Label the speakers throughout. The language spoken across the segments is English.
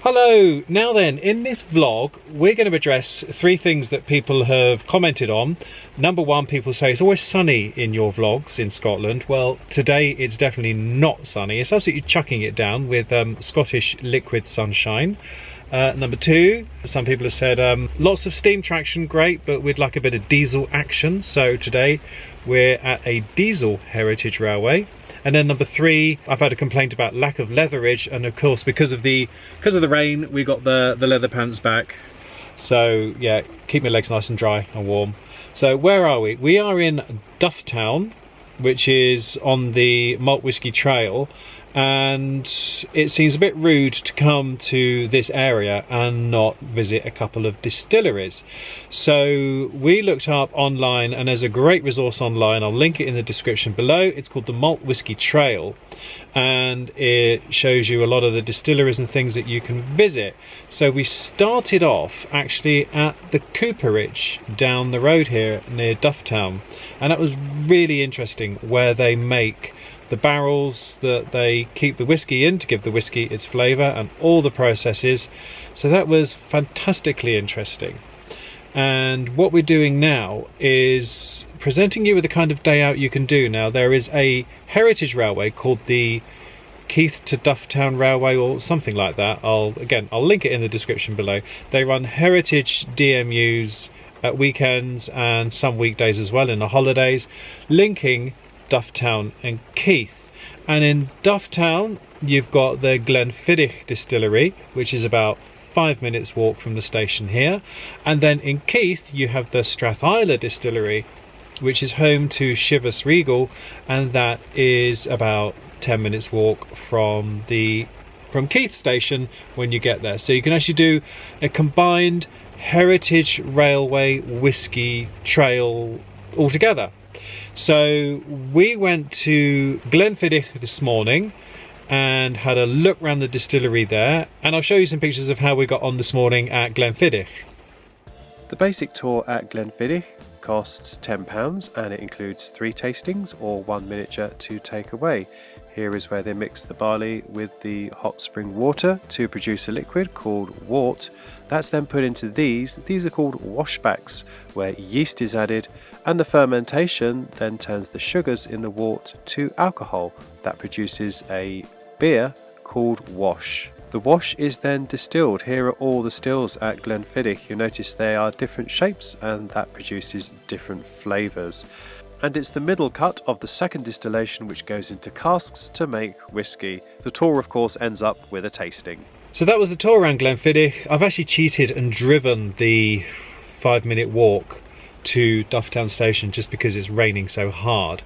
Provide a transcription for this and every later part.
Speaker 1: Hello! Now then, in this vlog, we're going to address three things that people have commented on. Number one, people say it's always sunny in your vlogs in Scotland. Well, today it's definitely not sunny. It's absolutely chucking it down with Scottish liquid sunshine. Number two, some people have said lots of steam traction, great, but we'd like a bit of diesel action. So today we're at a diesel heritage railway. And then number three, I've had a complaint about lack of leatherage, and of course because of the rain we got the leather pants back. So yeah, keep my legs nice and dry and warm. So where are we? We are in Dufftown, which is on the Malt Whisky Trail, and it seems a bit rude to come to this area and not visit a couple of distilleries. So we looked up online, and there's a great resource online, I'll link it in the description below. It's called the Malt Whisky Trail, and it shows you a lot of the distilleries and things that you can visit. So we started off actually at the Cooperage down the road here near Dufftown, and that was really interesting, where they make the barrels that they keep the whiskey in to give the whiskey its flavour and all the processes. So that was fantastically interesting. And what we're doing now is presenting you with the kind of day out you can do. Now there is a heritage railway called the Keith to Dufftown Railway or something like that. I'll link it in the description below. They run heritage DMUs at weekends and some weekdays as well in the holidays, linking Dufftown and Keith. And in Dufftown you've got the Glenfiddich Distillery, which is about 5 minutes walk from the station here, and then in Keith you have the Strathisla Distillery, which is home to Chivas Regal, and that is about 10 minutes walk from Keith station when you get there. So you can actually do a combined heritage railway whiskey trail altogether. So we went to Glenfiddich this morning and had a look around the distillery there, and I'll show you some pictures of how we got on this morning at Glenfiddich.
Speaker 2: The basic tour at Glenfiddich costs £10, and it includes 3 tastings or 1 miniature to take away. Here is where they mix the barley with the hot spring water to produce a liquid called wort. That's then put into these are called washbacks, where yeast is added, and the fermentation then turns the sugars in the wort to alcohol. That produces a beer called wash. The wash is then distilled. Here are all the stills at Glenfiddich. You notice they are different shapes, and that produces different flavours. And it's the middle cut of the second distillation which goes into casks to make whiskey. The tour of course ends up with a tasting.
Speaker 1: So that was the tour around Glenfiddich. I've actually cheated and driven the 5-minute walk to Dufftown station just because it's raining so hard.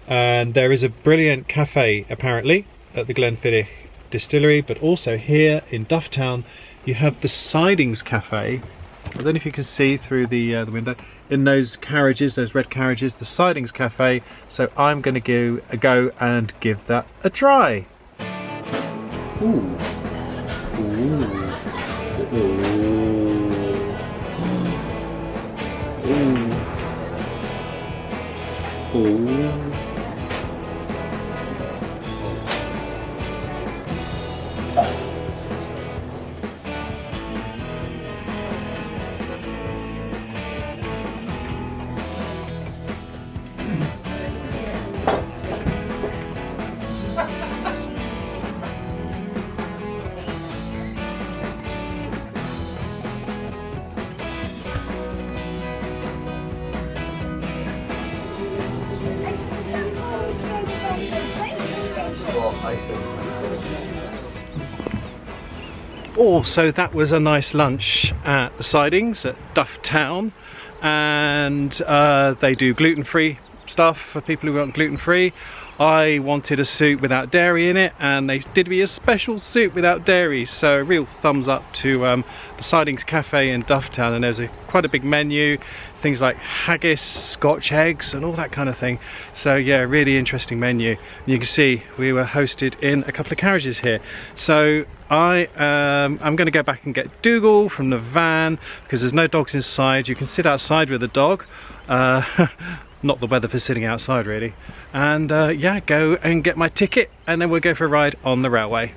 Speaker 1: And there is a brilliant cafe apparently at the Glenfiddich Distillery, but also here in Dufftown you have the Sidings Cafe. I don't know if you can see through the window. In those carriages, those red carriages, the Sidings Cafe. So I'm going to go and give that a try. Ooh. Ooh. Ooh. Ooh. Oh, so that was a nice lunch at the Sidings at Dufftown, and they do gluten-free stuff for people who want gluten-free. I wanted a soup without dairy in it, and they did me a special soup without dairy, so a real thumbs up to the Sidings Cafe in Dufftown. And there's quite a big menu, things like haggis, Scotch eggs and all that kind of thing. So yeah, really interesting menu. And you can see we were hosted in a couple of carriages here. So I'm going to go back and get Dougal from the van because there's no dogs inside. You can sit outside with a dog. Not the weather for sitting outside really. And yeah, go and get my ticket, and then we'll go for a ride on the railway.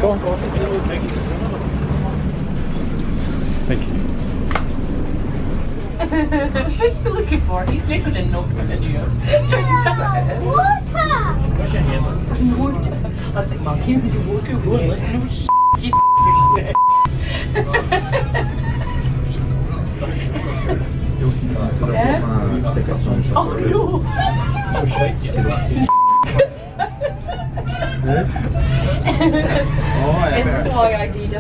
Speaker 1: Go on. Thank you.
Speaker 3: What's he looking for? He's looking in no video.
Speaker 4: Water!
Speaker 3: What's your hand? Water. I was like, Mom, can't you water? No shit. Oh no! This is why I need a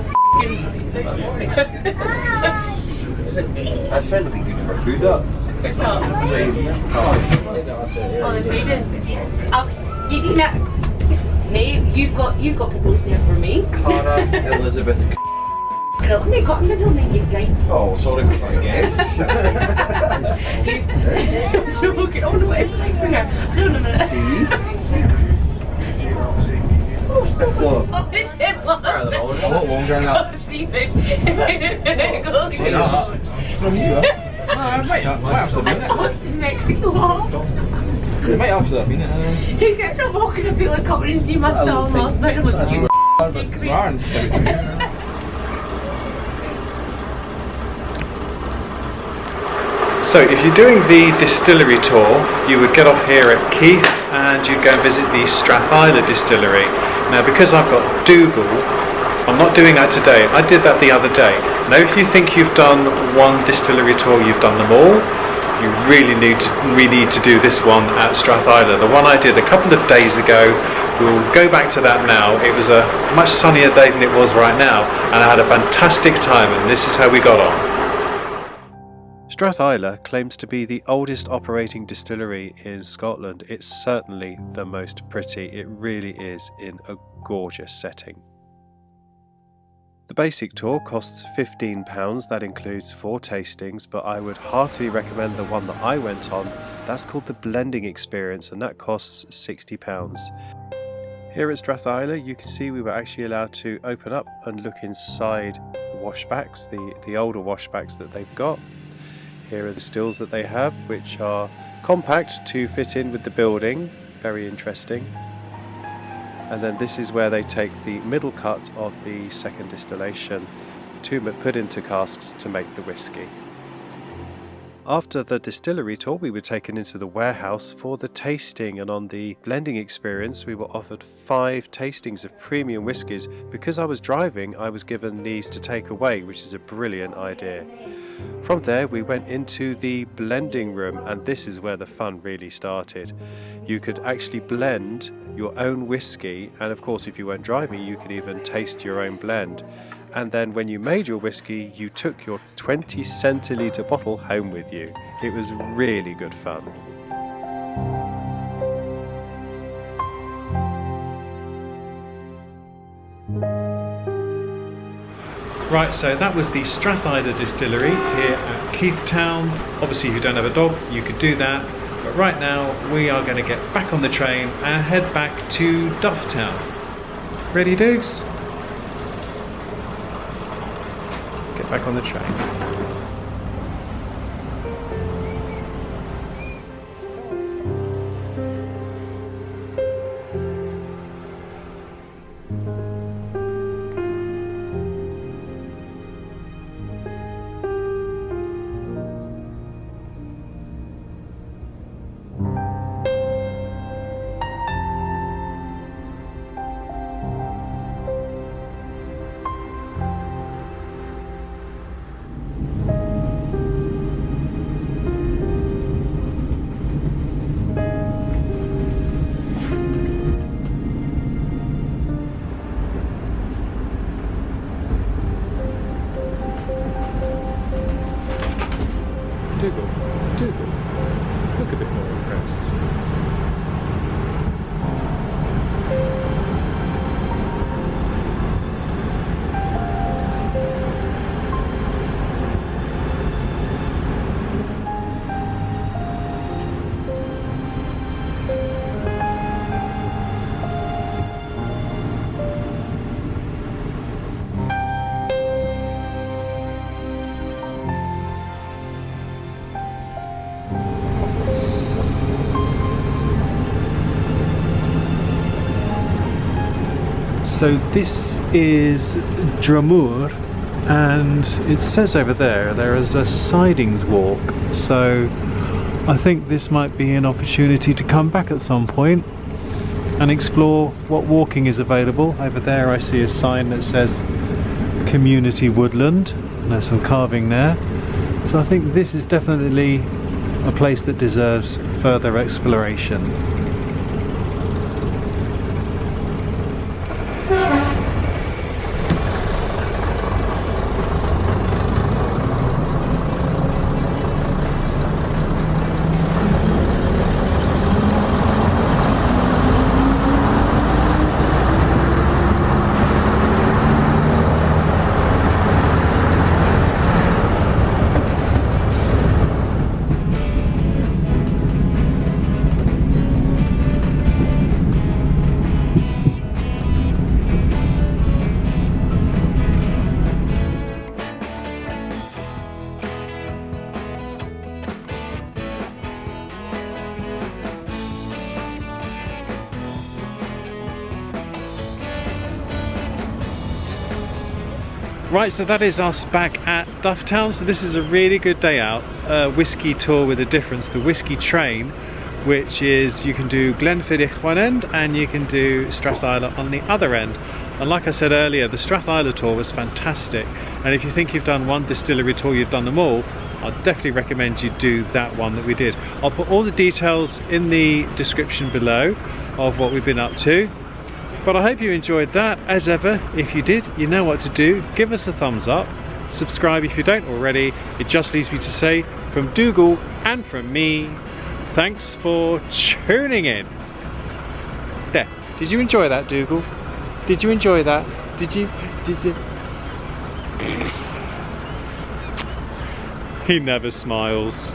Speaker 5: That's meant to be good for food up.
Speaker 3: You do not. Hey, you've got proposed there for me.
Speaker 5: Cara Elizabeth.
Speaker 3: Let me got middle name, you guy.
Speaker 5: Oh, sorry for my guess.
Speaker 3: Oh no, it's my finger. Hold on a minute.
Speaker 5: Oh, still blow.
Speaker 3: Oh, it was.
Speaker 5: A lot longer than that.
Speaker 3: Oh, Stephen.
Speaker 5: I might actually mean it.
Speaker 3: It's Mexico.
Speaker 5: It might actually mean it.
Speaker 3: He kept on walking and feeling covered in steam after all last night. I'm like, you
Speaker 1: So if you're doing the distillery tour, you would get off here at Keith and you'd go and visit the Strathisla distillery. Now because I've got Dougal, I'm not doing that today. I did that the other day. Now if you think you've done one distillery tour, you've done them all, you really need to do this one at Strathisla. The one I did a couple of days ago, we'll go back to that now. It was a much sunnier day than it was right now and I had a fantastic time and this is how we got on.
Speaker 2: Strathisla claims to be the oldest operating distillery in Scotland. It's certainly the most pretty. It really is in a gorgeous setting. The basic tour costs £15. That includes 4 tastings, but I would heartily recommend the one that I went on. That's called the blending experience and that costs £60. Here at Strathisla you can see we were actually allowed to open up and look inside the washbacks, the older washbacks that they've got. Here are the stills that they have, which are compact to fit in with the building, very interesting. And then this is where they take the middle cut of the second distillation to put into casks to make the whisky. After the distillery tour we were taken into the warehouse for the tasting, and on the blending experience we were offered 5 tastings of premium whiskies. Because I was driving I was given these to take away, which is a brilliant idea. From there we went into the blending room and this is where the fun really started. You could actually blend your own whiskey, and of course if you weren't driving you could even taste your own blend. And then when you made your whiskey you took your 20 centilitre bottle home with you. It was really good fun.
Speaker 1: Right, so that was the Strathisla distillery here at Keith Town. Obviously if you don't have a dog you could do that, but right now we are going to get back on the train and head back to Dufftown. Ready, Dukes? Get back on the train. Dougal, look a bit more impressed. So this is Drumur, and it says over there is a Sidings Walk, so I think this might be an opportunity to come back at some point and explore what walking is available. Over there I see a sign that says Community Woodland, and there's some carving there, so I think this is definitely a place that deserves further exploration. Right, so that is us back at Dufftown. So this is a really good day out. Whisky tour with a difference, the Whisky Train, which is you can do Glenfiddich one end and you can do Strathisla on the other end. And like I said earlier, the Strathisla tour was fantastic. And if you think you've done one distillery tour, you've done them all, I'd definitely recommend you do that one that we did. I'll put all the details in the description below of what we've been up to. But I hope you enjoyed that. As ever, if you did, you know what to do. Give us a thumbs up, subscribe if you don't already. It just leaves me to say, from Dougal and from me, thanks for tuning in. There, did you enjoy that, Dougal? Did you enjoy that? Did you? He never smiles.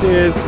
Speaker 1: Cheers.